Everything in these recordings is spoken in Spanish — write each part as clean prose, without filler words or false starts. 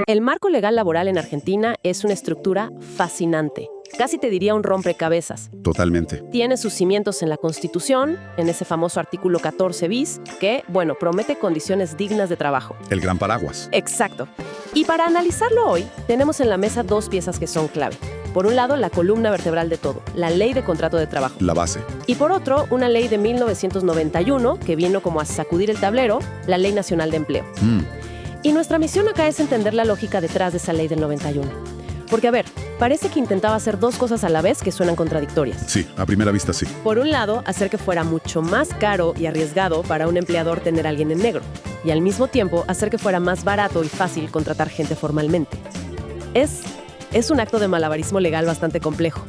El marco legal laboral en Argentina es una estructura fascinante. Casi te diría un rompecabezas. Totalmente. Tiene sus cimientos en la Constitución, en ese famoso artículo 14 bis, que, promete condiciones dignas de trabajo. El gran paraguas. Exacto. Y para analizarlo hoy, tenemos en la mesa dos piezas que son clave. Por un lado, la columna vertebral de todo, la Ley de Contrato de Trabajo. La base. Y por otro, una ley de 1991 que vino como a sacudir el tablero, la Ley Nacional de Empleo. Y nuestra misión acá es entender la lógica detrás de esa ley del 91. Porque, parece que intentaba hacer dos cosas a la vez que suenan contradictorias. Sí, a primera vista sí. Por un lado, hacer que fuera mucho más caro y arriesgado para un empleador tener a alguien en negro. Y al mismo tiempo, hacer que fuera más barato y fácil contratar gente formalmente. Es un acto de malabarismo legal bastante complejo.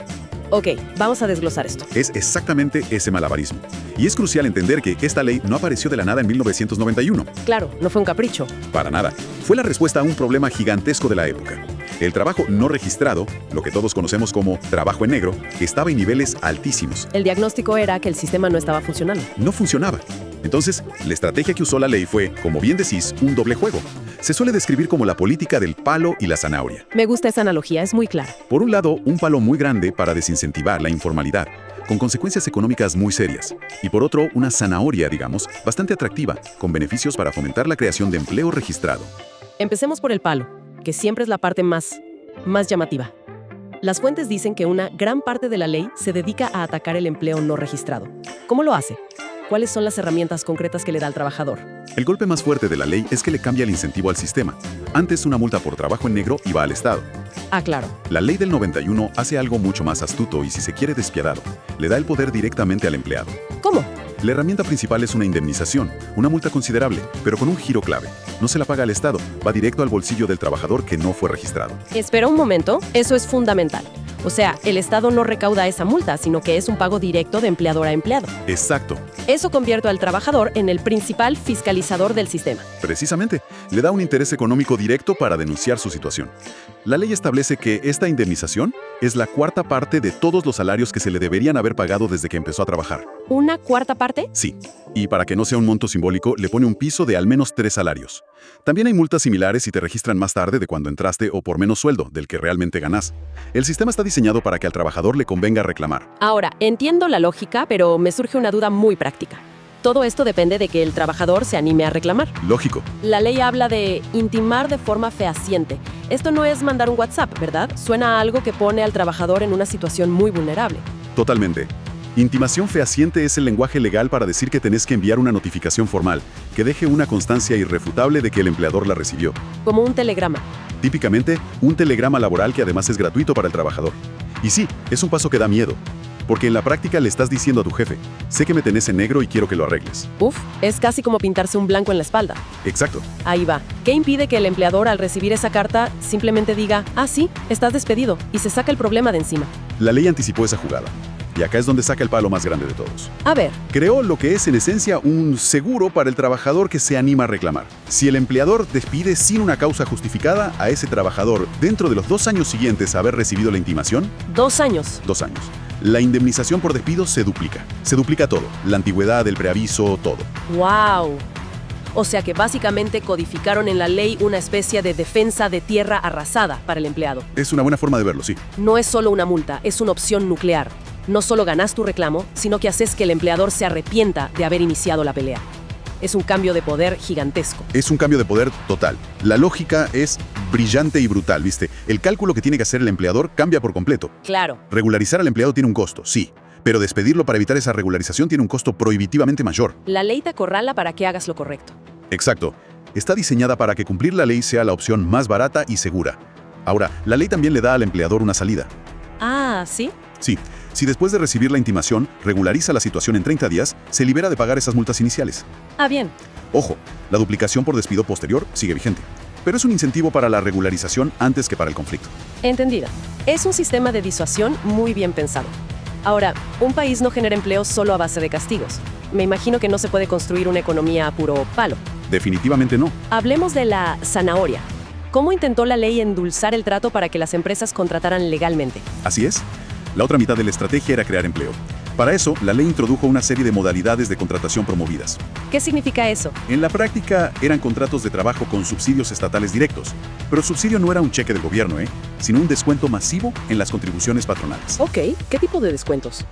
Ok, vamos a desglosar esto. Es exactamente ese malabarismo. Y es crucial entender que esta ley no apareció de la nada en 1991. Claro, no fue un capricho. Para nada. Fue la respuesta a un problema gigantesco de la época. El trabajo no registrado, lo que todos conocemos como trabajo en negro, estaba en niveles altísimos. El diagnóstico era que el sistema no estaba funcionando. No funcionaba. Entonces, la estrategia que usó la ley fue, como bien decís, un doble juego. Se suele describir como la política del palo y la zanahoria. Me gusta esa analogía, es muy clara. Por un lado, un palo muy grande para desincentivar la informalidad, con consecuencias económicas muy serias. Y por otro, una zanahoria, bastante atractiva, con beneficios para fomentar la creación de empleo registrado. Empecemos por el palo, que siempre es la parte más llamativa. Las fuentes dicen que una gran parte de la ley se dedica a atacar el empleo no registrado. ¿Cómo lo hace? ¿Cuáles son las herramientas concretas que le da al trabajador? El golpe más fuerte de la ley es que le cambia el incentivo al sistema. Antes, una multa por trabajo en negro iba al Estado. Ah, claro. La ley del 91 hace algo mucho más astuto y, si se quiere, despiadado. Le da el poder directamente al empleado. ¿Cómo? La herramienta principal es una indemnización, una multa considerable, pero con un giro clave. No se la paga al Estado, va directo al bolsillo del trabajador que no fue registrado. Espera un momento, eso es fundamental. O sea, el Estado no recauda esa multa, sino que es un pago directo de empleador a empleado. Exacto. Eso convierte al trabajador en el principal fiscalizador del sistema. Precisamente, le da un interés económico directo para denunciar su situación. La ley establece que esta indemnización es la cuarta parte de todos los salarios que se le deberían haber pagado desde que empezó a trabajar. ¿Una cuarta parte? Sí. Y para que no sea un monto simbólico, le pone un piso de al menos 3 salarios. También hay multas similares si te registran más tarde de cuando entraste o por menos sueldo del que realmente ganás. El sistema está diseñado para que al trabajador le convenga reclamar. Ahora, entiendo la lógica, pero me surge una duda muy práctica. Todo esto depende de que el trabajador se anime a reclamar. Lógico. La ley habla de intimar de forma fehaciente. Esto no es mandar un WhatsApp, ¿verdad? Suena a algo que pone al trabajador en una situación muy vulnerable. Totalmente. Intimación fehaciente es el lenguaje legal para decir que tenés que enviar una notificación formal, que deje una constancia irrefutable de que el empleador la recibió. Como un telegrama. Típicamente, un telegrama laboral que además es gratuito para el trabajador. Y sí, es un paso que da miedo, porque en la práctica le estás diciendo a tu jefe, sé que me tenés en negro y quiero que lo arregles. Uf, es casi como pintarse un blanco en la espalda. Exacto. Ahí va. ¿Qué impide que el empleador al recibir esa carta simplemente diga, ah, sí, estás despedido, y se saca el problema de encima? La ley anticipó esa jugada. Y acá es donde saca el palo más grande de todos. A ver. Creó lo que es en esencia un seguro para el trabajador que se anima a reclamar. Si el empleador despide sin una causa justificada a ese trabajador dentro de los 2 años siguientes a haber recibido la intimación... 2 años. 2 años. La indemnización por despido se duplica. Se duplica todo. La antigüedad, el preaviso, todo. ¡Wow! O sea que básicamente codificaron en la ley una especie de defensa de tierra arrasada para el empleado. Es una buena forma de verlo, sí. No es solo una multa, es una opción nuclear. No solo ganás tu reclamo, sino que haces que el empleador se arrepienta de haber iniciado la pelea. Es un cambio de poder gigantesco. Es un cambio de poder total. La lógica es brillante y brutal, ¿viste? El cálculo que tiene que hacer el empleador cambia por completo. Claro. Regularizar al empleado tiene un costo, sí. Pero despedirlo para evitar esa regularización tiene un costo prohibitivamente mayor. La ley te acorrala para que hagas lo correcto. Exacto. Está diseñada para que cumplir la ley sea la opción más barata y segura. Ahora, la ley también le da al empleador una salida. Ah, ¿sí? Sí. Si después de recibir la intimación regulariza la situación en 30 días, se libera de pagar esas multas iniciales. Ah, bien. Ojo, la duplicación por despido posterior sigue vigente. Pero es un incentivo para la regularización antes que para el conflicto. Entendida. Es un sistema de disuasión muy bien pensado. Ahora, un país no genera empleo solo a base de castigos. Me imagino que no se puede construir una economía a puro palo. Definitivamente no. Hablemos de la zanahoria. ¿Cómo intentó la ley endulzar el trato para que las empresas contrataran legalmente? Así es. La otra mitad de la estrategia era crear empleo. Para eso, la ley introdujo una serie de modalidades de contratación promovidas. ¿Qué significa eso? En la práctica, eran contratos de trabajo con subsidios estatales directos. Pero el subsidio no era un cheque del gobierno, sino un descuento masivo en las contribuciones patronales. Ok, ¿qué tipo de descuentos?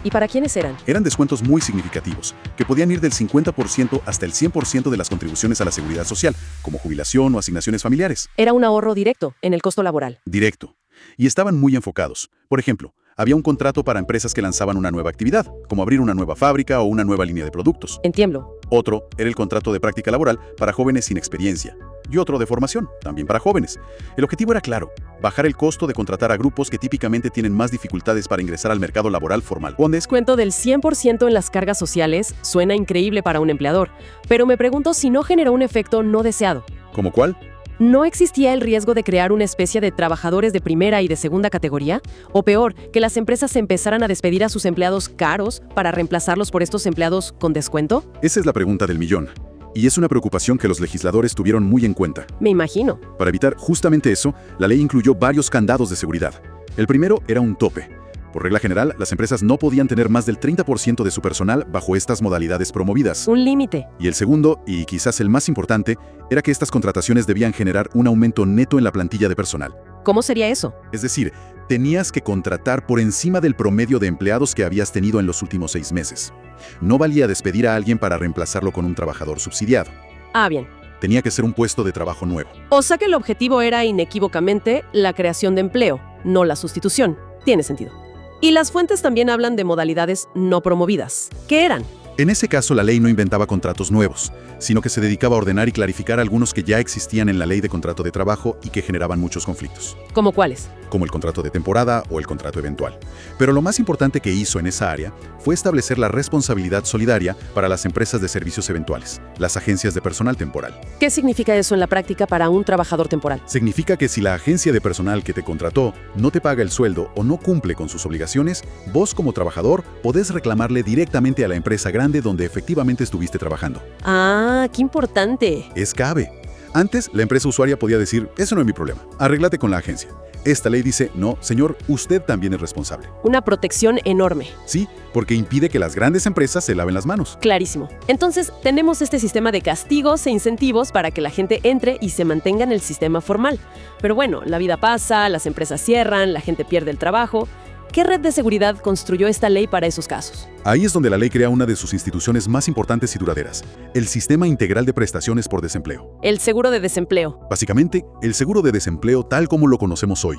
¿Y para quiénes eran? Eran descuentos muy significativos, que podían ir del 50% hasta el 100% de las contribuciones a la seguridad social, como jubilación o asignaciones familiares. Era un ahorro directo en el costo laboral. Directo. Y estaban muy enfocados. Por ejemplo, había un contrato para empresas que lanzaban una nueva actividad, como abrir una nueva fábrica o una nueva línea de productos. Entiendo. Otro era el contrato de práctica laboral para jóvenes sin experiencia. Y otro de formación, también para jóvenes. El objetivo era claro, bajar el costo de contratar a grupos que típicamente tienen más dificultades para ingresar al mercado laboral formal. Un descuento del 100% en las cargas sociales suena increíble para un empleador, pero me pregunto si no generó un efecto no deseado. ¿Cómo cuál? ¿No existía el riesgo de crear una especie de trabajadores de primera y de segunda categoría? O peor, que las empresas empezaran a despedir a sus empleados caros para reemplazarlos por estos empleados con descuento? Esa es la pregunta del millón. Y es una preocupación que los legisladores tuvieron muy en cuenta. Me imagino. Para evitar justamente eso, la ley incluyó varios candados de seguridad. El primero era un tope. Por regla general, las empresas no podían tener más del 30% de su personal bajo estas modalidades promovidas. Un límite. Y el segundo, y quizás el más importante, era que estas contrataciones debían generar un aumento neto en la plantilla de personal. ¿Cómo sería eso? Es decir, tenías que contratar por encima del promedio de empleados que habías tenido en los últimos 6 meses. No valía despedir a alguien para reemplazarlo con un trabajador subsidiado. Ah, bien. Tenía que ser un puesto de trabajo nuevo. O sea que el objetivo era inequívocamente la creación de empleo, no la sustitución. Tiene sentido. Y las fuentes también hablan de modalidades no promovidas. ¿Qué eran? En ese caso, la ley no inventaba contratos nuevos, sino que se dedicaba a ordenar y clarificar algunos que ya existían en la ley de contrato de trabajo y que generaban muchos conflictos. ¿Cómo cuáles? Como el contrato de temporada o el contrato eventual. Pero lo más importante que hizo en esa área fue establecer la responsabilidad solidaria para las empresas de servicios eventuales, las agencias de personal temporal. ¿Qué significa eso en la práctica para un trabajador temporal? Significa que si la agencia de personal que te contrató no te paga el sueldo o no cumple con sus obligaciones, vos como trabajador podés reclamarle directamente a la empresa grande donde efectivamente estuviste trabajando. Ah, qué importante. Es clave. Antes, la empresa usuaria podía decir, eso no es mi problema, arréglate con la agencia. Esta ley dice, no, señor, usted también es responsable. Una protección enorme. Sí, porque impide que las grandes empresas se laven las manos. Clarísimo. Entonces, tenemos este sistema de castigos e incentivos para que la gente entre y se mantenga en el sistema formal. Pero bueno, la vida pasa, las empresas cierran, la gente pierde el trabajo. ¿Qué red de seguridad construyó esta ley para esos casos? Ahí es donde la ley crea una de sus instituciones más importantes y duraderas, el Sistema Integral de Prestaciones por Desempleo. El seguro de desempleo. Básicamente, el seguro de desempleo tal como lo conocemos hoy.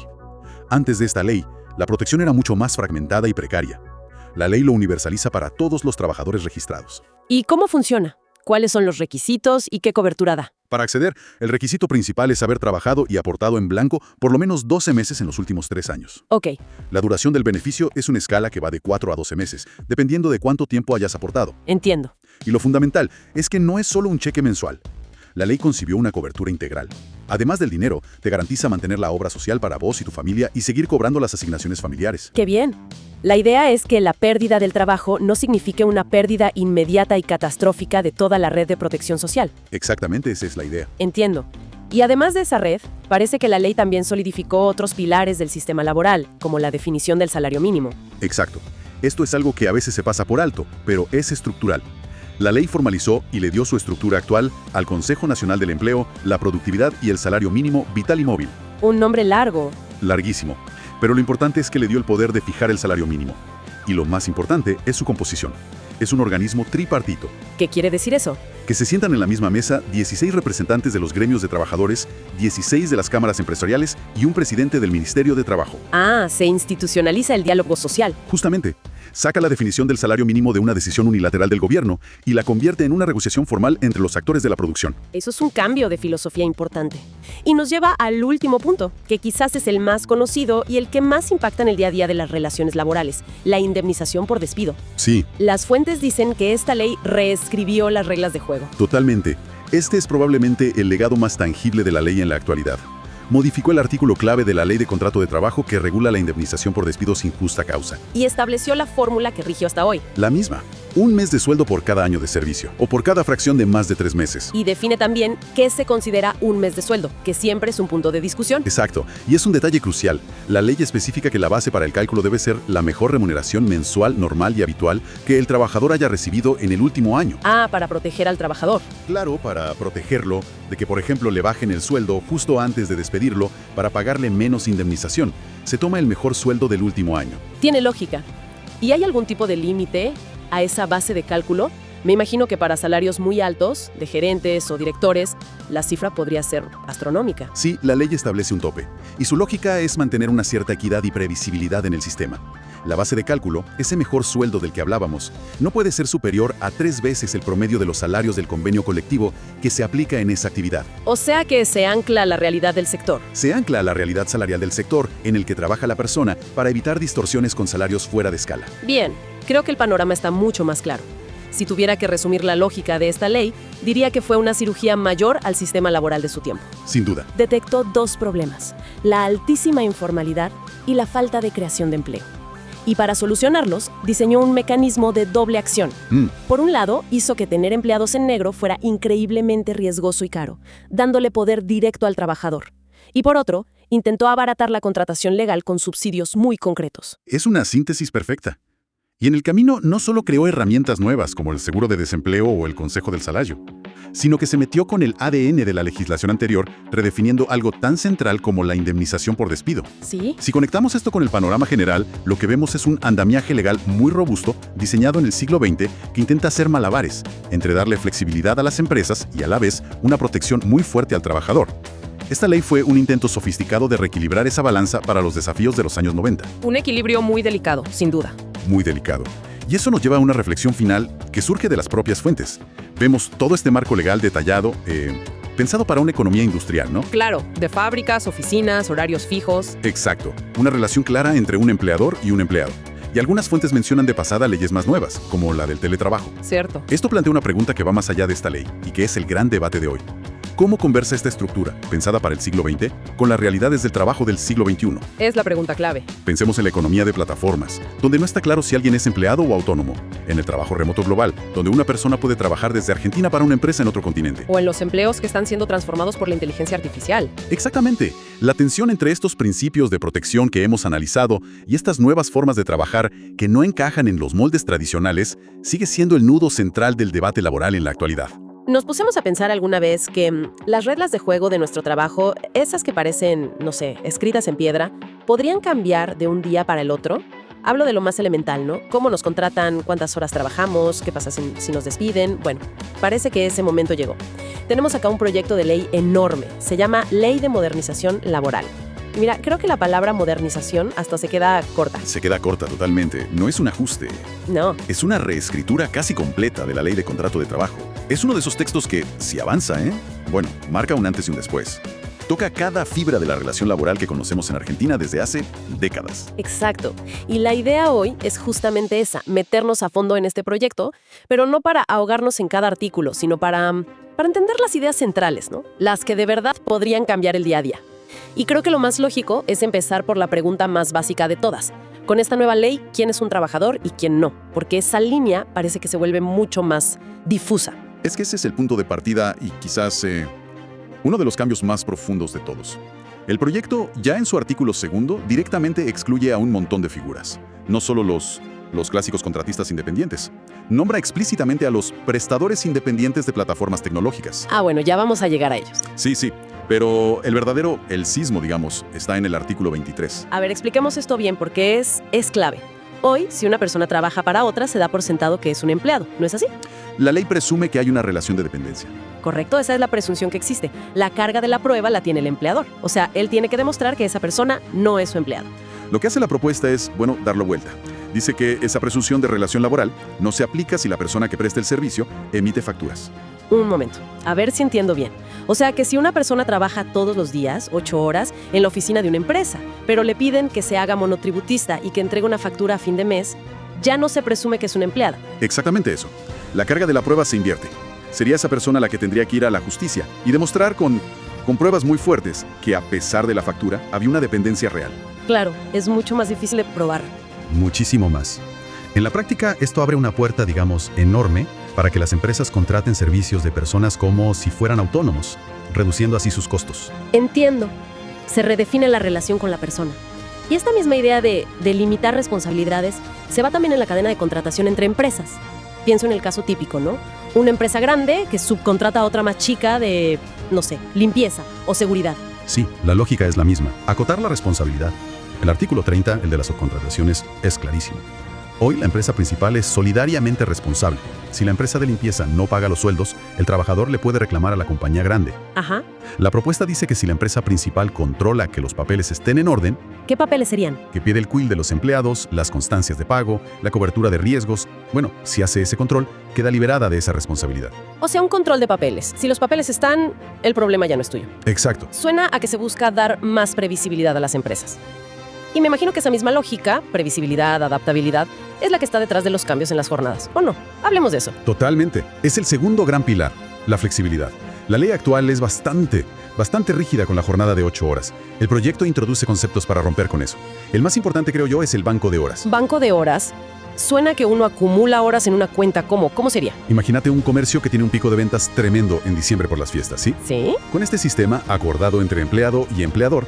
Antes de esta ley, la protección era mucho más fragmentada y precaria. La ley lo universaliza para todos los trabajadores registrados. ¿Y cómo funciona? ¿Cuáles son los requisitos y qué cobertura da? Para acceder, el requisito principal es haber trabajado y aportado en blanco por lo menos 12 meses en los últimos 3 años. Ok. La duración del beneficio es una escala que va de 4 a 12 meses, dependiendo de cuánto tiempo hayas aportado. Entiendo. Y lo fundamental es que no es solo un cheque mensual. La ley concibió una cobertura integral. Además del dinero, te garantiza mantener la obra social para vos y tu familia y seguir cobrando las asignaciones familiares. ¡Qué bien! La idea es que la pérdida del trabajo no signifique una pérdida inmediata y catastrófica de toda la red de protección social. Exactamente, esa es la idea. Entiendo. Y además de esa red, parece que la ley también solidificó otros pilares del sistema laboral, como la definición del salario mínimo. Exacto. Esto es algo que a veces se pasa por alto, pero es estructural. La ley formalizó y le dio su estructura actual al Consejo Nacional del Empleo, la Productividad y el Salario Mínimo Vital y Móvil. Un nombre largo. Larguísimo. Pero lo importante es que le dio el poder de fijar el salario mínimo. Y lo más importante es su composición. Es un organismo tripartito. ¿Qué quiere decir eso? Que se sientan en la misma mesa 16 representantes de los gremios de trabajadores, 16 de las cámaras empresariales y un presidente del Ministerio de Trabajo. Ah, se institucionaliza el diálogo social. Justamente. Saca la definición del salario mínimo de una decisión unilateral del gobierno y la convierte en una negociación formal entre los actores de la producción. Eso es un cambio de filosofía importante. Y nos lleva al último punto, que quizás es el más conocido y el que más impacta en el día a día de las relaciones laborales, la indemnización por despido. Sí. Las fuentes dicen que esta ley reescribió las reglas de juego. Totalmente. Este es probablemente el legado más tangible de la ley en la actualidad. Modificó el artículo clave de la Ley de Contrato de Trabajo que regula la indemnización por despido sin justa causa. Y estableció la fórmula que rigió hasta hoy. La misma. un mes de sueldo por cada año de servicio, o por cada fracción de más de 3 meses. Y define también qué se considera un mes de sueldo, que siempre es un punto de discusión. Exacto, y es un detalle crucial. La ley especifica que la base para el cálculo debe ser la mejor remuneración mensual, normal y habitual que el trabajador haya recibido en el último año. Ah, para proteger al trabajador. Claro, para protegerlo de que, por ejemplo, le bajen el sueldo justo antes de despedirlo para pagarle menos indemnización. Se toma el mejor sueldo del último año. Tiene lógica. ¿Y hay algún tipo de límite a esa base de cálculo? Me imagino que para salarios muy altos, de gerentes o directores, la cifra podría ser astronómica. Sí, la ley establece un tope, y su lógica es mantener una cierta equidad y previsibilidad en el sistema. La base de cálculo, ese mejor sueldo del que hablábamos, no puede ser superior a 3 veces el promedio de los salarios del convenio colectivo que se aplica en esa actividad. O sea que se ancla a la realidad del sector. Se ancla a la realidad salarial del sector en el que trabaja la persona para evitar distorsiones con salarios fuera de escala. Bien, creo que el panorama está mucho más claro. Si tuviera que resumir la lógica de esta ley, diría que fue una cirugía mayor al sistema laboral de su tiempo. Sin duda. Detectó 2 problemas: la altísima informalidad y la falta de creación de empleo. Y para solucionarlos, diseñó un mecanismo de doble acción. Por un lado, hizo que tener empleados en negro fuera increíblemente riesgoso y caro, dándole poder directo al trabajador. Y por otro, intentó abaratar la contratación legal con subsidios muy concretos. Es una síntesis perfecta. Y en el camino no solo creó herramientas nuevas como el seguro de desempleo o el consejo del salario, sino que se metió con el ADN de la legislación anterior, redefiniendo algo tan central como la indemnización por despido. ¿Sí? Si conectamos esto con el panorama general, lo que vemos es un andamiaje legal muy robusto, diseñado en el siglo XX, que intenta hacer malabares, entre darle flexibilidad a las empresas y a la vez una protección muy fuerte al trabajador. Esta ley fue un intento sofisticado de reequilibrar esa balanza para los desafíos de los años 90. Un equilibrio muy delicado, sin duda. Muy delicado. Y eso nos lleva a una reflexión final que surge de las propias fuentes. Vemos todo este marco legal detallado, pensado para una economía industrial, ¿no? Claro, de fábricas, oficinas, horarios fijos. Exacto. Una relación clara entre un empleador y un empleado. Y algunas fuentes mencionan de pasada leyes más nuevas, como la del teletrabajo. Cierto. Esto plantea una pregunta que va más allá de esta ley, y que es el gran debate de hoy. ¿Cómo conversa esta estructura, pensada para el siglo XX, con las realidades del trabajo del siglo XXI? Es la pregunta clave. Pensemos en la economía de plataformas, donde no está claro si alguien es empleado o autónomo. En el trabajo remoto global, donde una persona puede trabajar desde Argentina para una empresa en otro continente. O en los empleos que están siendo transformados por la inteligencia artificial. Exactamente. La tensión entre estos principios de protección que hemos analizado y estas nuevas formas de trabajar que no encajan en los moldes tradicionales sigue siendo el nudo central del debate laboral en la actualidad. Nos pusimos a pensar alguna vez que las reglas de juego de nuestro trabajo, esas que parecen, no sé, escritas en piedra, ¿podrían cambiar de un día para el otro? Hablo de lo más elemental, ¿no? ¿Cómo nos contratan? ¿Cuántas horas trabajamos? ¿Qué pasa si nos despiden? Bueno, parece que ese momento llegó. Tenemos acá un proyecto de ley enorme. Se llama Ley de Modernización Laboral. Y mira, creo que la palabra modernización hasta se queda corta. Se queda corta totalmente. No es un ajuste. No. Es una reescritura casi completa de la Ley de Contrato de Trabajo. Es uno de esos textos que, si avanza, bueno, marca un antes y un después. Toca cada fibra de la relación laboral que conocemos en Argentina desde hace décadas. Exacto. Y la idea hoy es justamente esa, meternos a fondo en este proyecto, pero no para ahogarnos en cada artículo, sino para entender las ideas centrales, ¿no? Las que de verdad podrían cambiar el día a día. Y creo que lo más lógico es empezar por la pregunta más básica de todas. Con esta nueva ley, ¿quién es un trabajador y quién no? Porque esa línea parece que se vuelve mucho más difusa. Es que ese es el punto de partida y quizás uno de los cambios más profundos de todos. El proyecto, ya en su artículo 2, directamente excluye a un montón de figuras. No solo los clásicos contratistas independientes. Nombra explícitamente a los prestadores independientes de plataformas tecnológicas. Ah, bueno, ya vamos a llegar a ellos. Sí, pero el sismo, digamos, está en el artículo 23. A ver, expliquemos esto bien porque es clave. Hoy, si una persona trabaja para otra, se da por sentado que es un empleado, ¿no es así? La ley presume que hay una relación de dependencia. Correcto, esa es la presunción que existe. La carga de la prueba la tiene el empleador. O sea, él tiene que demostrar que esa persona no es su empleado. Lo que hace la propuesta es, darlo vuelta. Dice que esa presunción de relación laboral no se aplica si la persona que presta el servicio emite facturas. Un momento, a ver si entiendo bien. O sea que si una persona trabaja todos los días, 8 horas, en la oficina de una empresa, pero le piden que se haga monotributista y que entregue una factura a fin de mes, ya no se presume que es una empleada. Exactamente eso. La carga de la prueba se invierte. Sería esa persona la que tendría que ir a la justicia y demostrar con pruebas muy fuertes que, a pesar de la factura, había una dependencia real. Claro, es mucho más difícil de probar. Muchísimo más. En la práctica, esto abre una puerta, digamos, enorme para que las empresas contraten servicios de personas como si fueran autónomos, reduciendo así sus costos. Entiendo. Se redefine la relación con la persona. Y esta misma idea de limitar responsabilidades se va también en la cadena de contratación entre empresas. Pienso en el caso típico, ¿no? Una empresa grande que subcontrata a otra más chica de, no sé, limpieza o seguridad. Sí, la lógica es la misma. Acotar la responsabilidad. El artículo 30, el de las subcontrataciones, es clarísimo. Hoy la empresa principal es solidariamente responsable. Si la empresa de limpieza no paga los sueldos, el trabajador le puede reclamar a la compañía grande. Ajá. La propuesta dice que si la empresa principal controla que los papeles estén en orden, ¿Qué papeles serían? que pide el quill de los empleados, las constancias de pago, la cobertura de riesgos, bueno, si hace ese control, queda liberada de esa responsabilidad. O sea, un control de papeles. Si los papeles están, el problema ya no es tuyo. Exacto. Suena a que se busca dar más previsibilidad a las empresas. Y me imagino que esa misma lógica, previsibilidad, adaptabilidad, es la que está detrás de los cambios en las jornadas. ¿O no? Hablemos de eso. Totalmente. Es el segundo gran pilar, la flexibilidad. La ley actual es bastante rígida con la jornada de 8 horas. El proyecto introduce conceptos para romper con eso. El más importante, creo yo, es el banco de horas. Banco de horas. Suena que uno acumula horas en una cuenta. ¿Cómo sería? Imagínate un comercio que tiene un pico de ventas tremendo en diciembre por las fiestas, ¿sí? ¿Sí? Con este sistema, acordado entre empleado y empleador,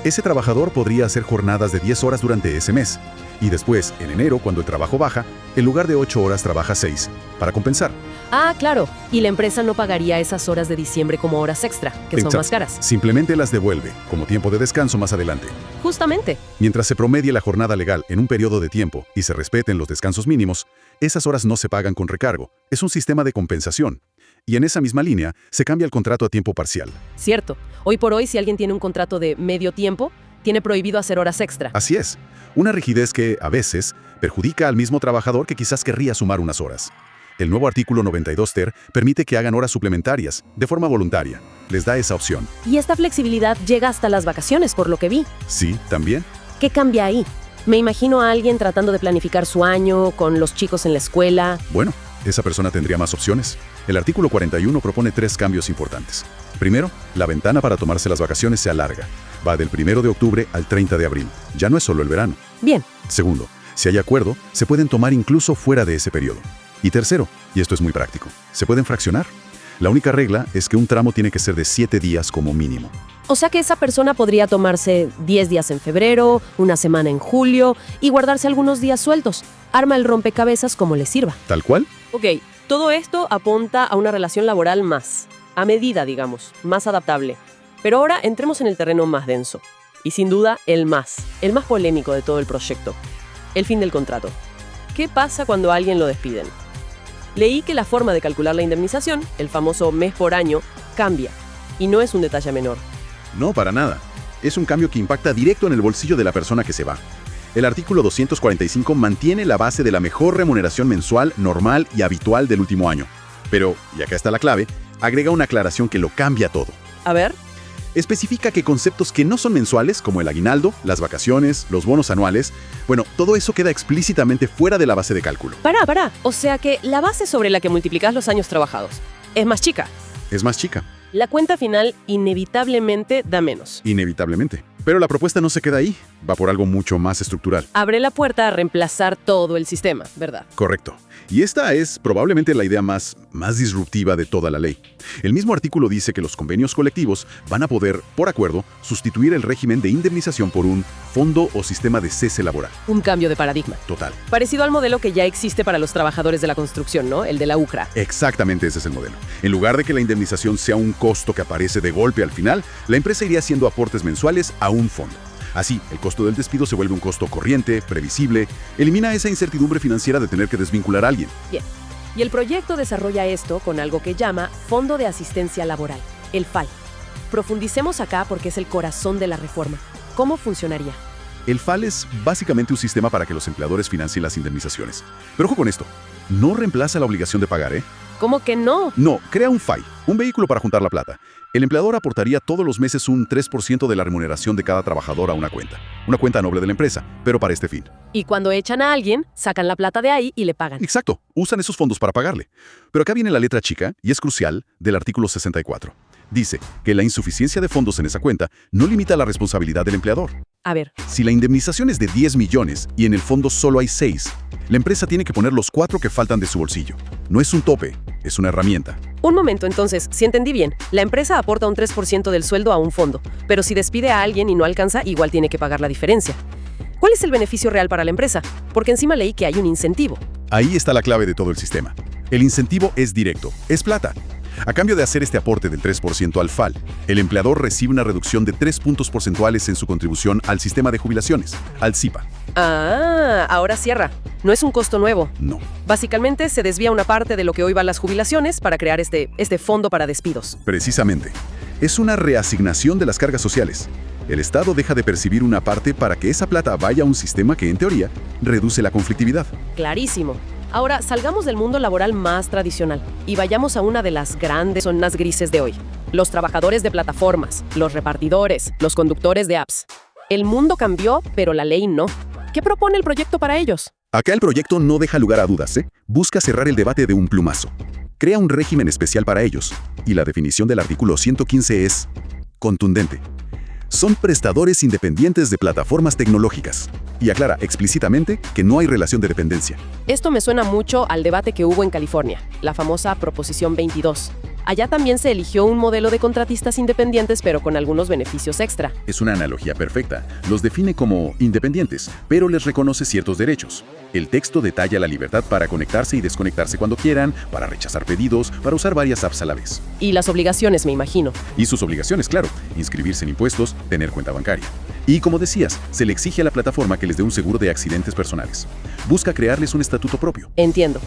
ese trabajador podría hacer jornadas de 10 horas durante ese mes. Y después, en enero, cuando el trabajo baja, en lugar de 8 horas trabaja 6, para compensar. Ah, claro. Y la empresa no pagaría esas horas de diciembre como horas extra, que son Exacto. más caras. Simplemente las devuelve, como tiempo de descanso más adelante. Justamente. Mientras se promedie la jornada legal en un periodo de tiempo y se respeten los descansos mínimos, esas horas no se pagan con recargo. Es un sistema de compensación. Y en esa misma línea, se cambia el contrato a tiempo parcial. Cierto. Hoy por hoy, si alguien tiene un contrato de medio tiempo, tiene prohibido hacer horas extra. Así es. Una rigidez que, a veces, perjudica al mismo trabajador que quizás querría sumar unas horas. El nuevo artículo 92 ter permite que hagan horas suplementarias, de forma voluntaria. Les da esa opción. Y esta flexibilidad llega hasta las vacaciones, por lo que vi. Sí, también. ¿Qué cambia ahí? Me imagino a alguien tratando de planificar su año, con los chicos en la escuela. Bueno, esa persona tendría más opciones. El artículo 41 propone 3 cambios importantes. Primero, la ventana para tomarse las vacaciones se alarga. Va del 1 de octubre al 30 de abril. Ya no es solo el verano. Bien. Segundo, si hay acuerdo, se pueden tomar incluso fuera de ese periodo. Y tercero, y esto es muy práctico, se pueden fraccionar. La única regla es que un tramo tiene que ser de 7 días como mínimo. O sea que esa persona podría tomarse 10 días en febrero, una semana en julio y guardarse algunos días sueltos. Arma el rompecabezas como le sirva. ¿Tal cual? Ok, todo esto apunta a una relación laboral más, a medida, digamos, más adaptable. Pero ahora entremos en el terreno más denso. Y sin duda, el más polémico de todo el proyecto. El fin del contrato. ¿Qué pasa cuando a alguien lo despiden? Leí que la forma de calcular la indemnización, el famoso mes por año, cambia. Y no es un detalle menor. No, para nada. Es un cambio que impacta directo en el bolsillo de la persona que se va. El artículo 245 mantiene la base de la mejor remuneración mensual, normal y habitual del último año. Pero, y acá está la clave, agrega una aclaración que lo cambia todo. A ver. Especifica que conceptos que no son mensuales, como el aguinaldo, las vacaciones, los bonos anuales, bueno, todo eso queda explícitamente fuera de la base de cálculo. Pará. O sea que la base sobre la que multiplicas los años trabajados es más chica. Es más chica. La cuenta final inevitablemente da menos. Inevitablemente. Pero la propuesta no se queda ahí, va por algo mucho más estructural. Abre la puerta a reemplazar todo el sistema, ¿verdad? Correcto. Y esta es probablemente la idea más disruptiva de toda la ley. El mismo artículo dice que los convenios colectivos van a poder, por acuerdo, sustituir el régimen de indemnización por un fondo o sistema de cese laboral. Un cambio de paradigma. Total. Parecido al modelo que ya existe para los trabajadores de la construcción, ¿no? El de la UCRA. Exactamente ese es el modelo. En lugar de que la indemnización sea un costo que aparece de golpe al final, la empresa iría haciendo aportes mensuales a un fondo. Así, el costo del despido se vuelve un costo corriente, previsible, elimina esa incertidumbre financiera de tener que desvincular a alguien. Bien. Y el proyecto desarrolla esto con algo que llama Fondo de Asistencia Laboral, el FAL. Profundicemos acá porque es el corazón de la reforma. ¿Cómo funcionaría? El FAL es básicamente un sistema para que los empleadores financien las indemnizaciones. Pero ojo con esto, no reemplaza la obligación de pagar, ¿eh? ¿Cómo que no? No, crea un FAI, un vehículo para juntar la plata. El empleador aportaría todos los meses un 3% de la remuneración de cada trabajador a una cuenta noble de la empresa, pero para este fin. Y cuando echan a alguien, sacan la plata de ahí y le pagan. Exacto, usan esos fondos para pagarle. Pero acá viene la letra chica, y es crucial, del artículo 64. Dice que la insuficiencia de fondos en esa cuenta no limita la responsabilidad del empleador. A ver, Si la indemnización es de 10 millones y en el fondo solo hay 6, la empresa tiene que poner los 4 que faltan de su bolsillo. No es un tope, es una herramienta. un momento entonces, si entendí bien, la empresa aporta un 3% del sueldo a un fondo, pero si despide a alguien y no alcanza, igual tiene que pagar la diferencia. ¿Cuál es el beneficio real para la empresa? Porque encima leí que hay un incentivo. Ahí está la clave de todo el sistema. El incentivo es directo, es plata. A cambio de hacer este aporte del 3% al FAL, el empleador recibe una reducción de 3 puntos porcentuales en su contribución al sistema de jubilaciones, al SIPA. Ah, ahora cierra. No es un costo nuevo. No. Básicamente se desvía una parte de lo que hoy va a las jubilaciones para crear este fondo para despidos. Precisamente. Es una reasignación de las cargas sociales. El Estado deja de percibir una parte para que esa plata vaya a un sistema que, en teoría, reduce la conflictividad. Clarísimo. Ahora, salgamos del mundo laboral más tradicional y vayamos a una de las grandes zonas grises de hoy. Los trabajadores de plataformas, los repartidores, los conductores de apps. El mundo cambió, pero la ley no. ¿Qué propone el proyecto para ellos? Acá el proyecto no deja lugar a dudas, ¿eh? Busca cerrar el debate de un plumazo. Crea un régimen especial para ellos. Y la definición del artículo 115 es contundente. Son prestadores independientes de plataformas tecnológicas. Y aclara explícitamente que no hay relación de dependencia. Esto me suena mucho al debate que hubo en California, la famosa Proposición 22. Allá también se eligió un modelo de contratistas independientes, pero con algunos beneficios extra. Es una analogía perfecta. Los define como independientes, pero les reconoce ciertos derechos. El texto detalla la libertad para conectarse y desconectarse cuando quieran, para rechazar pedidos, para usar varias apps a la vez. Y las obligaciones, me imagino. Y sus obligaciones, claro, inscribirse en impuestos, tener cuenta bancaria. Y como decías, se le exige a la plataforma que les dé un seguro de accidentes personales. Busca crearles un estatuto propio. Entiendo.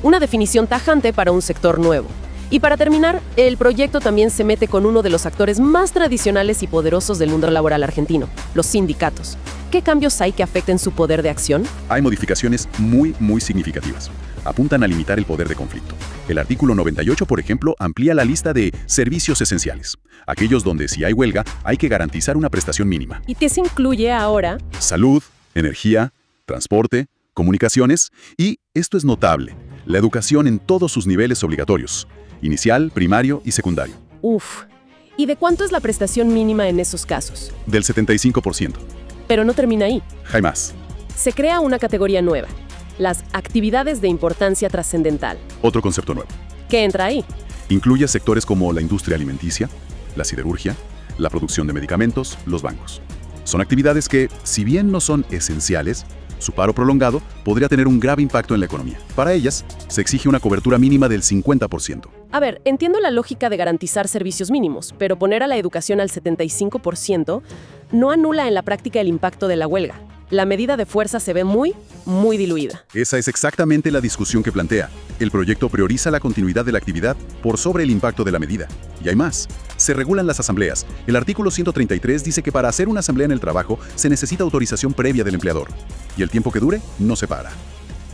Una definición tajante para un sector nuevo. Y para terminar, el proyecto también se mete con uno de los actores más tradicionales y poderosos del mundo laboral argentino, los sindicatos. ¿Qué cambios hay que afecten su poder de acción? Hay modificaciones muy significativas. Apuntan a limitar el poder de conflicto. El artículo 98, por ejemplo, amplía la lista de servicios esenciales, aquellos donde si hay huelga hay que garantizar una prestación mínima. ¿Y qué se incluye ahora? Salud, energía, transporte, comunicaciones y, esto es notable, la educación en todos sus niveles obligatorios, inicial, primario y secundario. Uf. ¿Y de cuánto es la prestación mínima en esos casos? Del 75%. Pero no termina ahí. Hay más. Se crea una categoría nueva, las actividades de importancia trascendental. Otro concepto nuevo. ¿Qué entra ahí? Incluye sectores como la industria alimenticia, la siderurgia, la producción de medicamentos, los bancos. Son actividades que, si bien no son esenciales, su paro prolongado podría tener un grave impacto en la economía. Para ellas, se exige una cobertura mínima del 50%. A ver, entiendo la lógica de garantizar servicios mínimos, pero poner a la educación al 75% no anula en la práctica el impacto de la huelga. La medida de fuerza se ve muy diluida. Esa es exactamente la discusión que plantea. El proyecto prioriza la continuidad de la actividad por sobre el impacto de la medida. Y hay más. Se regulan las asambleas. El artículo 133 dice que para hacer una asamblea en el trabajo se necesita autorización previa del empleador. Y el tiempo que dure no se para.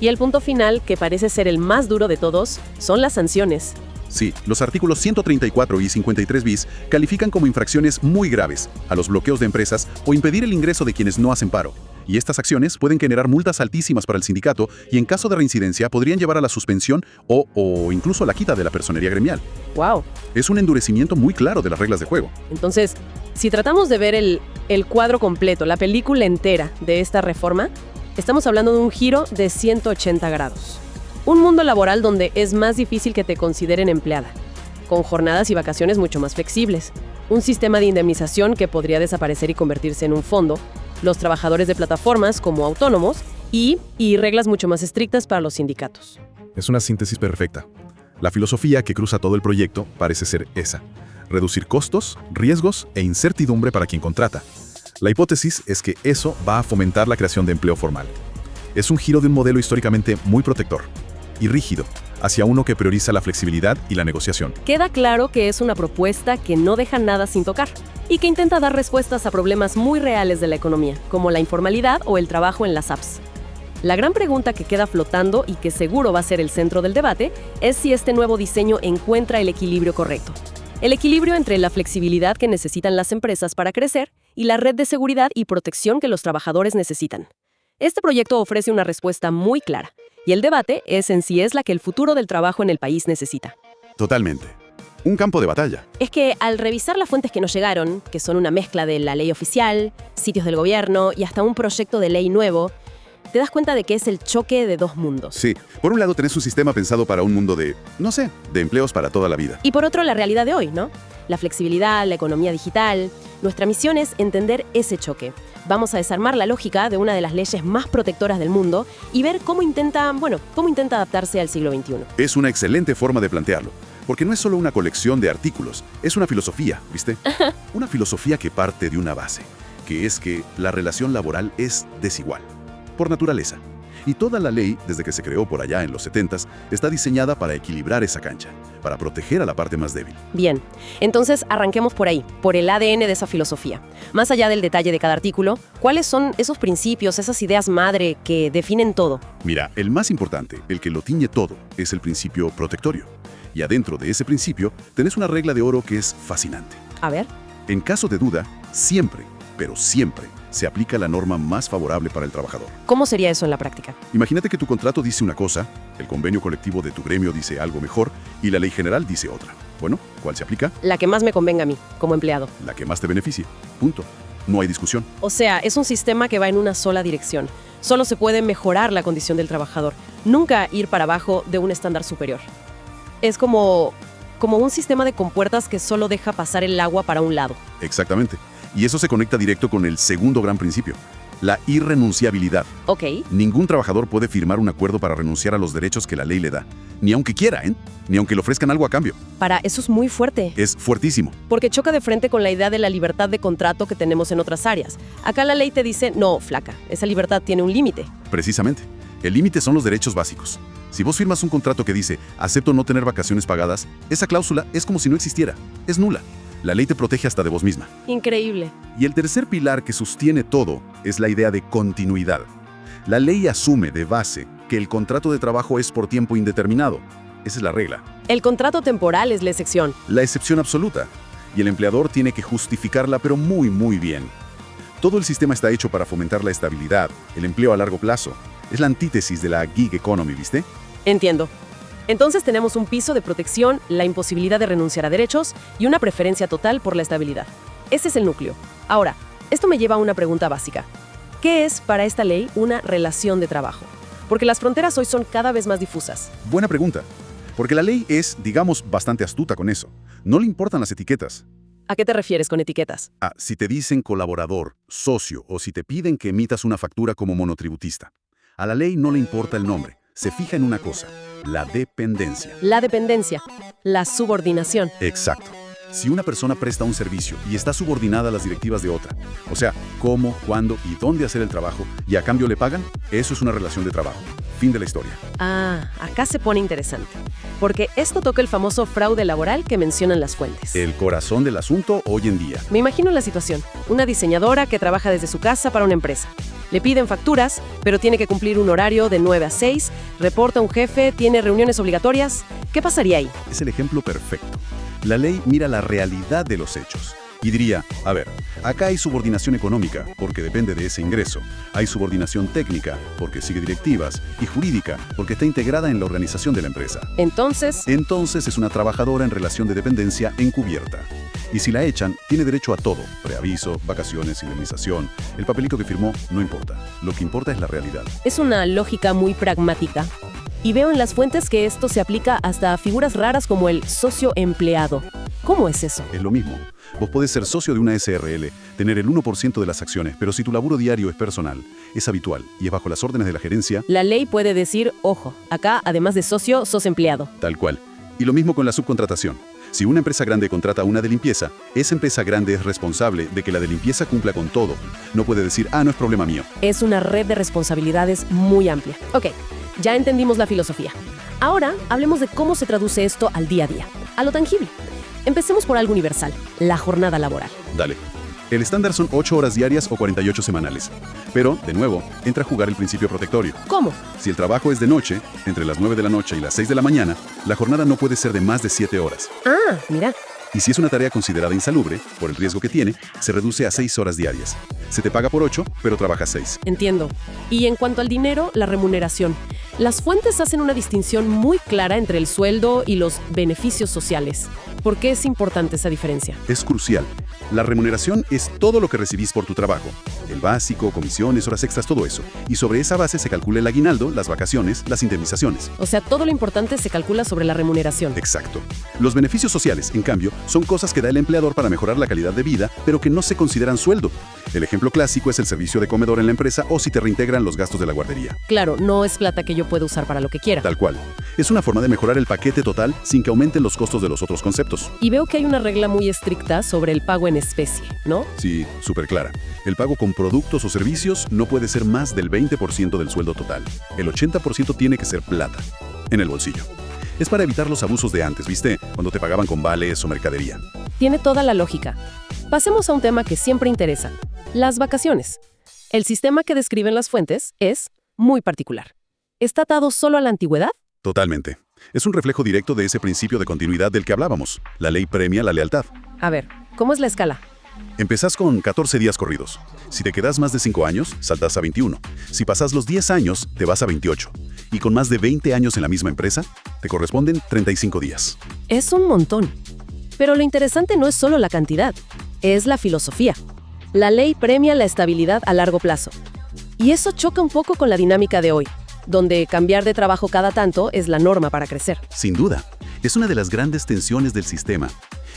Y el punto final, que parece ser el más duro de todos, son las sanciones. Sí, los artículos 134 y 53 bis califican como infracciones muy graves a los bloqueos de empresas o impedir el ingreso de quienes no hacen paro. Y estas acciones pueden generar multas altísimas para el sindicato y en caso de reincidencia podrían llevar a la suspensión o incluso a la quita de la personería gremial. ¡Wow! Es un endurecimiento muy claro de las reglas de juego. Entonces, si tratamos de ver el cuadro completo, la película entera de esta reforma, estamos hablando de un giro de 180 grados. Un mundo laboral donde es más difícil que te consideren empleada, con jornadas y vacaciones mucho más flexibles, un sistema de indemnización que podría desaparecer y convertirse en un fondo, los trabajadores de plataformas como autónomos y reglas mucho más estrictas para los sindicatos. Es una síntesis perfecta. La filosofía que cruza todo el proyecto parece ser esa: reducir costos, riesgos e incertidumbre para quien contrata. La hipótesis es que eso va a fomentar la creación de empleo formal. Es un giro de un modelo históricamente muy protector y rígido hacia uno que prioriza la flexibilidad y la negociación. Queda claro que es una propuesta que no deja nada sin tocar y que intenta dar respuestas a problemas muy reales de la economía, como la informalidad o el trabajo en las apps. La gran pregunta que queda flotando y que seguro va a ser el centro del debate es si este nuevo diseño encuentra el equilibrio correcto. El equilibrio entre la flexibilidad que necesitan las empresas para crecer y la red de seguridad y protección que los trabajadores necesitan. Este proyecto ofrece una respuesta muy clara, y el debate es en si es la que el futuro del trabajo en el país necesita. Totalmente. un campo de batalla. Es que al revisar las fuentes que nos llegaron, que son una mezcla de la ley oficial, sitios del gobierno y hasta un proyecto de ley nuevo, te das cuenta de que es el choque de dos mundos. Sí, por un lado tenés un sistema pensado para un mundo de, no sé, de empleos para toda la vida. Y por otro, la realidad de hoy, ¿no? La flexibilidad, la economía digital. Nuestra misión es entender ese choque. Vamos a desarmar la lógica de una de las leyes más protectoras del mundo y ver cómo intenta adaptarse al siglo XXI. Es una excelente forma de plantearlo, porque no es solo una colección de artículos, es una filosofía, ¿viste? Una filosofía que parte de una base, que es que la relación laboral es desigual, por naturaleza. Y toda la ley, desde que se creó por allá en los 70s, está diseñada para equilibrar esa cancha, para proteger a la parte más débil. Bien, entonces arranquemos por ahí, por el ADN de esa filosofía. Más allá del detalle de cada artículo, ¿cuáles son esos principios, esas ideas madre que definen todo? Mira, el más importante, el que lo tiñe todo, es el principio protectorio. Y adentro de ese principio tenés una regla de oro que es fascinante. A ver. En caso de duda, siempre, pero siempre, se aplica la norma más favorable para el trabajador. ¿Cómo sería eso en la práctica? Imagínate que tu contrato dice una cosa, el convenio colectivo de tu gremio dice algo mejor y la ley general dice otra. Bueno, ¿cuál se aplica? La que más me convenga a mí, como empleado. La que más te beneficie. Punto. No hay discusión. O sea, es un sistema que va en una sola dirección. Solo se puede mejorar la condición del trabajador, nunca ir para abajo de un estándar superior. Es como un sistema de compuertas que solo deja pasar el agua para un lado. Exactamente. Y eso se conecta directo con el segundo gran principio, la irrenunciabilidad. Ok. Ningún trabajador puede firmar un acuerdo para renunciar a los derechos que la ley le da, ni aunque quiera, ni aunque le ofrezcan algo a cambio. Eso es muy fuerte. Es fuertísimo. Porque choca de frente con la idea de la libertad de contrato que tenemos en otras áreas. Acá la ley te dice, no, flaca, esa libertad tiene un límite. Precisamente. El límite son los derechos básicos. Si vos firmas un contrato que dice, acepto no tener vacaciones pagadas, esa cláusula es como si no existiera, es nula. La ley te protege hasta de vos misma. Increíble. Y el tercer pilar que sostiene todo es la idea de continuidad. La ley asume de base que el contrato de trabajo es por tiempo indeterminado. Esa es la regla. El contrato temporal es la excepción. La excepción absoluta. Y el empleador tiene que justificarla, pero muy, muy bien. Todo el sistema está hecho para fomentar la estabilidad, el empleo a largo plazo. Es la antítesis de la gig economy, ¿viste? Entiendo. Entonces tenemos un piso de protección, la imposibilidad de renunciar a derechos y una preferencia total por la estabilidad. Ese es el núcleo. Ahora, esto me lleva a una pregunta básica. ¿Qué es para esta ley una relación de trabajo? Porque las fronteras hoy son cada vez más difusas. Buena pregunta. Porque la ley es, digamos, bastante astuta con eso. No le importan las etiquetas. ¿A qué te refieres con etiquetas? Si te dicen colaborador, socio o si te piden que emitas una factura como monotributista. A la ley no le importa el nombre. Se fija en una cosa, la dependencia. La dependencia, la subordinación. Exacto. Si una persona presta un servicio y está subordinada a las directivas de otra, o sea, cómo, cuándo y dónde hacer el trabajo, y a cambio le pagan, eso es una relación de trabajo. Fin de la historia. Acá se pone interesante, porque esto toca el famoso fraude laboral que mencionan las fuentes. El corazón del asunto hoy en día. Me imagino la situación. Una diseñadora que trabaja desde su casa para una empresa. Le piden facturas, pero tiene que cumplir un horario de 9 a 6, reporta a un jefe, tiene reuniones obligatorias. ¿Qué pasaría ahí? Es el ejemplo perfecto. La ley mira la realidad de los hechos y diría, a ver, acá hay subordinación económica, porque depende de ese ingreso. Hay subordinación técnica, porque sigue directivas, y jurídica, porque está integrada en la organización de la empresa. Entonces es una trabajadora en relación de dependencia encubierta. Y si la echan, tiene derecho a todo, preaviso, vacaciones, indemnización. El papelito que firmó no importa. Lo que importa es la realidad. Es una lógica muy pragmática. Y veo en las fuentes que esto se aplica hasta a figuras raras como el socio empleado. ¿Cómo es eso? Es lo mismo. Vos podés ser socio de una SRL, tener el 1% de las acciones, pero si tu laburo diario es personal, es habitual y es bajo las órdenes de la gerencia... La ley puede decir, ojo, acá, además de socio, sos empleado. Tal cual. Y lo mismo con la subcontratación. Si una empresa grande contrata a una de limpieza, esa empresa grande es responsable de que la de limpieza cumpla con todo. No puede decir, no es problema mío. Es una red de responsabilidades muy amplia. Ok, ya entendimos la filosofía. Ahora hablemos de cómo se traduce esto al día a día, a lo tangible. Empecemos por algo universal, la jornada laboral. Dale. El estándar son 8 horas diarias o 48 semanales. Pero, de nuevo, entra a jugar el principio protectorio. ¿Cómo? Si el trabajo es de noche, entre las 9 de la noche y las 6 de la mañana, la jornada no puede ser de más de 7 horas. Mira. Y si es una tarea considerada insalubre, por el riesgo que tiene, se reduce a 6 horas diarias. Se te paga por 8, pero trabajas 6. Entiendo. Y en cuanto al dinero, la remuneración. Las fuentes hacen una distinción muy clara entre el sueldo y los beneficios sociales. ¿Por qué es importante esa diferencia? Es crucial. La remuneración es todo lo que recibís por tu trabajo. El básico, comisiones, horas extras, todo eso. Y sobre esa base se calcula el aguinaldo, las vacaciones, las indemnizaciones. O sea, todo lo importante se calcula sobre la remuneración. Exacto. Los beneficios sociales, en cambio, son cosas que da el empleador para mejorar la calidad de vida, pero que no se consideran sueldo. El ejemplo clásico es el servicio de comedor en la empresa o si te reintegran los gastos de la guardería. Claro, no es plata que yo puedo usar para lo que quiera. Tal cual. Es una forma de mejorar el paquete total sin que aumenten los costos de los otros conceptos. Y veo que hay una regla muy estricta sobre el pago en especie, ¿no? Sí, súper clara. El pago con productos o servicios no puede ser más del 20% del sueldo total. El 80% tiene que ser plata, en el bolsillo. Es para evitar los abusos de antes, ¿viste? Cuando te pagaban con vales o mercadería. Tiene toda la lógica. Pasemos a un tema que siempre interesa, las vacaciones. El sistema que describen las fuentes es muy particular. ¿Está atado solo a la antigüedad? Totalmente. Es un reflejo directo de ese principio de continuidad del que hablábamos. La ley premia la lealtad. A ver, ¿cómo es la escala? Empezás con 14 días corridos. Si te quedas más de 5 años, saltas a 21. Si pasas los 10 años, te vas a 28. Y con más de 20 años en la misma empresa, te corresponden 35 días. Es un montón. Pero lo interesante no es solo la cantidad, es la filosofía. La ley premia la estabilidad a largo plazo. Y eso choca un poco con la dinámica de hoy, donde cambiar de trabajo cada tanto es la norma para crecer. Sin duda, es una de las grandes tensiones del sistema.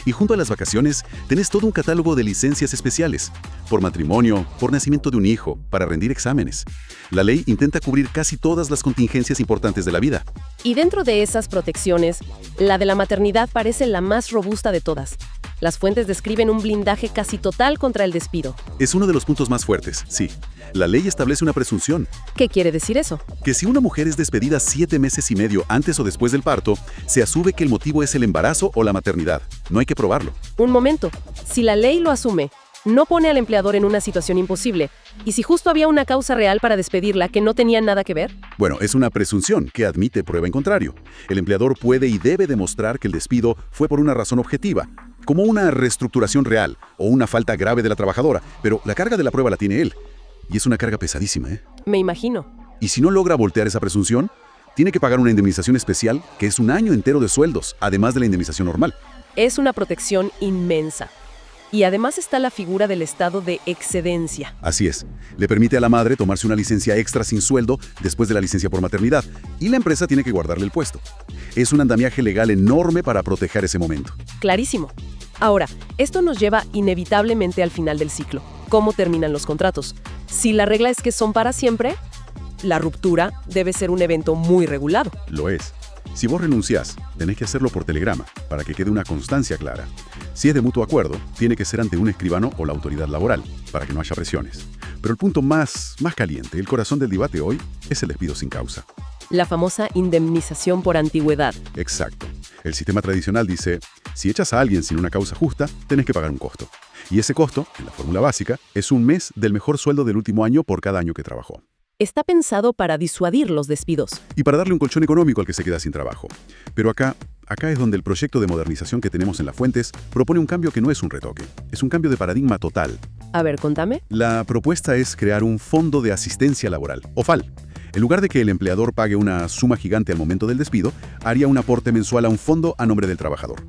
Y junto a las vacaciones, tenés todo un catálogo de licencias especiales, por matrimonio, por nacimiento de un hijo, para rendir exámenes. La ley intenta cubrir casi todas las contingencias importantes de la vida. Y dentro de esas protecciones, la de la maternidad parece la más robusta de todas. Las fuentes describen un blindaje casi total contra el despido. Es uno de los puntos más fuertes, sí. La ley establece una presunción. ¿Qué quiere decir eso? Que si una mujer es despedida 7 meses y medio antes o después del parto, se asume que el motivo es el embarazo o la maternidad. No hay que probarlo. Un momento. Si la ley lo asume, no pone al empleador en una situación imposible. ¿Y si justo había una causa real para despedirla que no tenía nada que ver? Bueno, es una presunción que admite prueba en contrario. El empleador puede y debe demostrar que el despido fue por una razón objetiva, como una reestructuración real o una falta grave de la trabajadora, pero la carga de la prueba la tiene él. Y es una carga pesadísima, ¿eh? Me imagino. Y si no logra voltear esa presunción, tiene que pagar una indemnización especial, que es un año entero de sueldos, además de la indemnización normal. Es una protección inmensa. Y además está la figura del estado de excedencia. Así es. Le permite a la madre tomarse una licencia extra sin sueldo después de la licencia por maternidad, y la empresa tiene que guardarle el puesto. Es un andamiaje legal enorme para proteger ese momento. Clarísimo. Ahora, esto nos lleva inevitablemente al final del ciclo. ¿Cómo terminan los contratos? Si la regla es que son para siempre, la ruptura debe ser un evento muy regulado. Lo es. Si vos renunciás, tenés que hacerlo por telegrama, para que quede una constancia clara. Si es de mutuo acuerdo, tiene que ser ante un escribano o la autoridad laboral, para que no haya presiones. Pero el punto más caliente, el corazón del debate hoy, es el despido sin causa. La famosa indemnización por antigüedad. Exacto. El sistema tradicional dice, si echas a alguien sin una causa justa, tenés que pagar un costo. Y ese costo, en la fórmula básica, es un mes del mejor sueldo del último año por cada año que trabajó. Está pensado para disuadir los despidos. Y para darle un colchón económico al que se queda sin trabajo. Pero acá es donde el proyecto de modernización que tenemos en las fuentes propone un cambio que no es un retoque, es un cambio de paradigma total. A ver, contame. La propuesta es crear un fondo de asistencia laboral, o FAL. En lugar de que el empleador pague una suma gigante al momento del despido, haría un aporte mensual a un fondo a nombre del trabajador.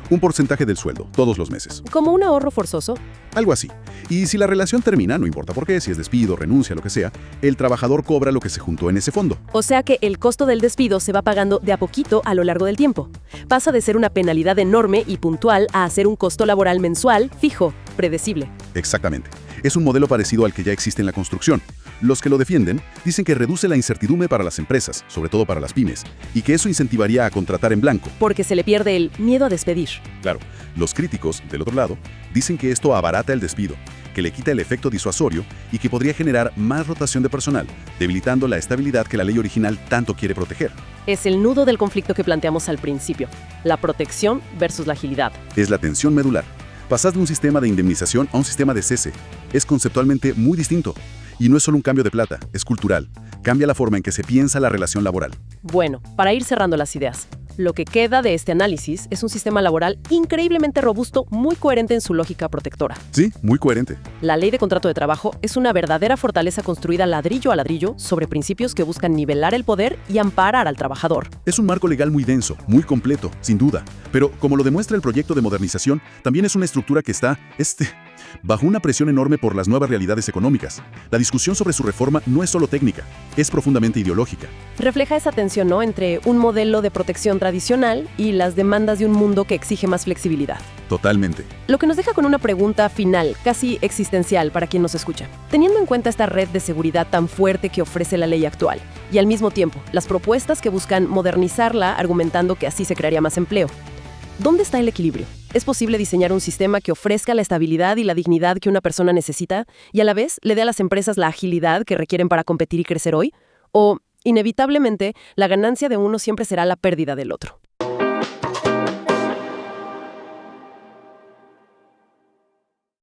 Un porcentaje del sueldo, todos los meses. ¿Como un ahorro forzoso? Algo así. Y si la relación termina, no importa por qué, si es despido, renuncia, lo que sea, el trabajador cobra lo que se juntó en ese fondo. O sea que el costo del despido se va pagando de a poquito a lo largo del tiempo. Pasa de ser una penalidad enorme y puntual a ser un costo laboral mensual, fijo, predecible. Exactamente. Es un modelo parecido al que ya existe en la construcción. Los que lo defienden dicen que reduce la incertidumbre para las empresas, sobre todo para las pymes, y que eso incentivaría a contratar en blanco. Porque se le pierde el miedo a despedir. Claro, los críticos, del otro lado, dicen que esto abarata el despido, que le quita el efecto disuasorio y que podría generar más rotación de personal, debilitando la estabilidad que la ley original tanto quiere proteger. Es el nudo del conflicto que planteamos al principio, la protección versus la agilidad. Es la tensión medular. Pasás de un sistema de indemnización a un sistema de cese. Es conceptualmente muy distinto. Y no es solo un cambio de plata, es cultural. Cambia la forma en que se piensa la relación laboral. Bueno, para ir cerrando las ideas, lo que queda de este análisis es un sistema laboral increíblemente robusto, muy coherente en su lógica protectora. Sí, muy coherente. La ley de contrato de trabajo es una verdadera fortaleza construida ladrillo a ladrillo sobre principios que buscan nivelar el poder y amparar al trabajador. Es un marco legal muy denso, muy completo, sin duda. Pero, como lo demuestra el proyecto de modernización, también es una estructura que está, bajo una presión enorme por las nuevas realidades económicas. La discusión sobre su reforma no es solo técnica, es profundamente ideológica. Refleja esa tensión, ¿no?, entre un modelo de protección tradicional y las demandas de un mundo que exige más flexibilidad. Totalmente. Lo que nos deja con una pregunta final, casi existencial para quien nos escucha. Teniendo en cuenta esta red de seguridad tan fuerte que ofrece la ley actual, y al mismo tiempo, las propuestas que buscan modernizarla argumentando que así se crearía más empleo, ¿dónde está el equilibrio? ¿Es posible diseñar un sistema que ofrezca la estabilidad y la dignidad que una persona necesita y a la vez le dé a las empresas la agilidad que requieren para competir y crecer hoy? ¿O, inevitablemente, la ganancia de uno siempre será la pérdida del otro?